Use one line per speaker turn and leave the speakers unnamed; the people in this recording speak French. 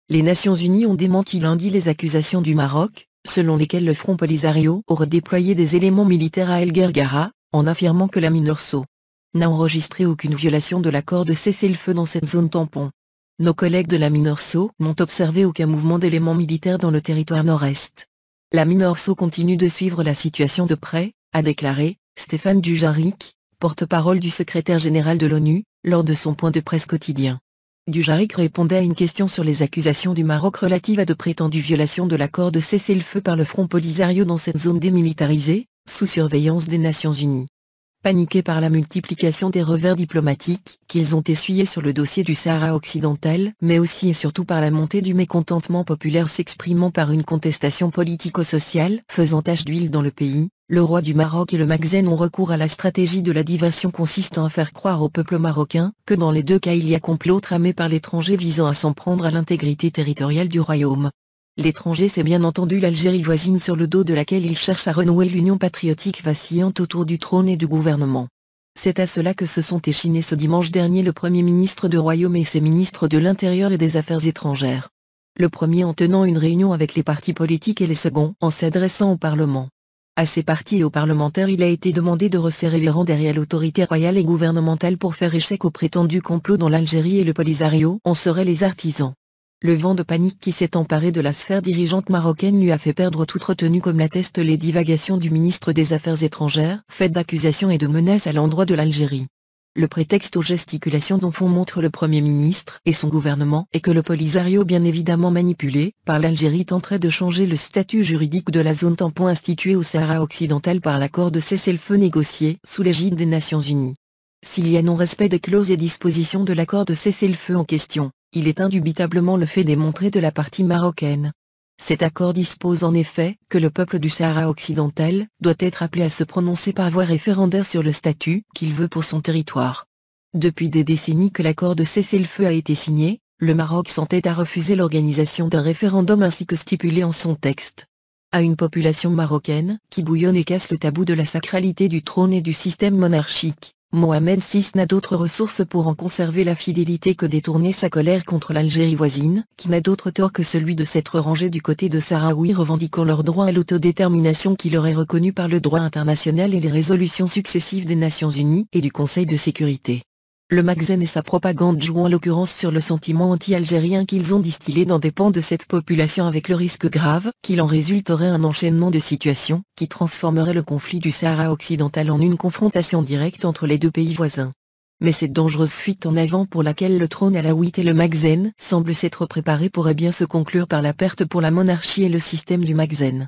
Les Nations Unies ont démenti lundi les accusations du Maroc, selon lesquelles le Front Polisario aurait déployé des éléments militaires à El Guergara, en affirmant que la MINURSO n'a enregistré aucune violation de l'accord de cessez-le-feu dans cette zone tampon. Nos collègues de la MINURSO n'ont observé aucun mouvement d'éléments militaires dans le territoire nord-est. La MINURSO continue de suivre la situation de près, a déclaré Stéphane Dujarric, porte-parole du secrétaire général de l'ONU, lors de son point de presse quotidien. Dujarric répondait à une question sur les accusations du Maroc relatives à de prétendues violations de l'accord de cessez-le-feu par le Front Polisario dans cette zone démilitarisée, sous surveillance des Nations Unies. Paniqués par la multiplication des revers diplomatiques qu'ils ont essuyés sur le dossier du Sahara occidental, mais aussi et surtout par la montée du mécontentement populaire s'exprimant par une contestation politico-sociale faisant tache d'huile dans le pays, le roi du Maroc et le Maghreb ont recours à la stratégie de la diversion consistant à faire croire au peuple marocain que dans les deux cas il y a complot tramé par l'étranger visant à s'en prendre à l'intégrité territoriale du royaume. L'étranger, c'est bien entendu l'Algérie voisine sur le dos de laquelle il cherche à renouer l'union patriotique vacillante autour du trône et du gouvernement. C'est à cela que se sont échinés ce dimanche dernier le Premier ministre du Royaume et ses ministres de l'Intérieur et des Affaires étrangères. Le premier en tenant une réunion avec les partis politiques et les seconds en s'adressant au Parlement. À ces partis et aux parlementaires il a été demandé de resserrer les rangs derrière l'autorité royale et gouvernementale pour faire échec au prétendu complot dans l'Algérie et le Polisario en seraient les artisans. Le vent de panique qui s'est emparé de la sphère dirigeante marocaine lui a fait perdre toute retenue comme l'attestent les divagations du ministre des Affaires étrangères, faites d'accusations et de menaces à l'endroit de l'Algérie. Le prétexte aux gesticulations dont font montre le Premier ministre et son gouvernement est que le Polisario bien évidemment manipulé par l'Algérie tenterait de changer le statut juridique de la zone tampon instituée au Sahara occidental par l'accord de cessez-le-feu négocié sous l'égide des Nations Unies. S'il y a non-respect des clauses et dispositions de l'accord de cessez-le-feu en question, il est indubitablement le fait démontré de la partie marocaine. Cet accord dispose en effet que le peuple du Sahara occidental doit être appelé à se prononcer par voie référendaire sur le statut qu'il veut pour son territoire. Depuis des décennies que l'accord de cessez-le-feu a été signé, le Maroc s'entête à refuser l'organisation d'un référendum ainsi que stipulé en son texte. À une population marocaine qui bouillonne et casse le tabou de la sacralité du trône et du système monarchique, Mohamed VI n'a d'autre ressource pour en conserver la fidélité que détourner sa colère contre l'Algérie voisine, qui n'a d'autre tort que celui de s'être rangé du côté de Sahraouis revendiquant leur droit à l'autodétermination qui leur est reconnu par le droit international et les résolutions successives des Nations Unies et du Conseil de sécurité. Le Maghreb et sa propagande jouent en l'occurrence sur le sentiment anti-algérien qu'ils ont distillé dans des pans de cette population avec le risque grave qu'il en résulterait un enchaînement de situations qui transformerait le conflit du Sahara occidental en une confrontation directe entre les deux pays voisins. Mais cette dangereuse fuite en avant pour laquelle le trône alaouite et le Maghreb semblent s'être préparés pourrait bien se conclure par la perte pour la monarchie et le système du Maghreb.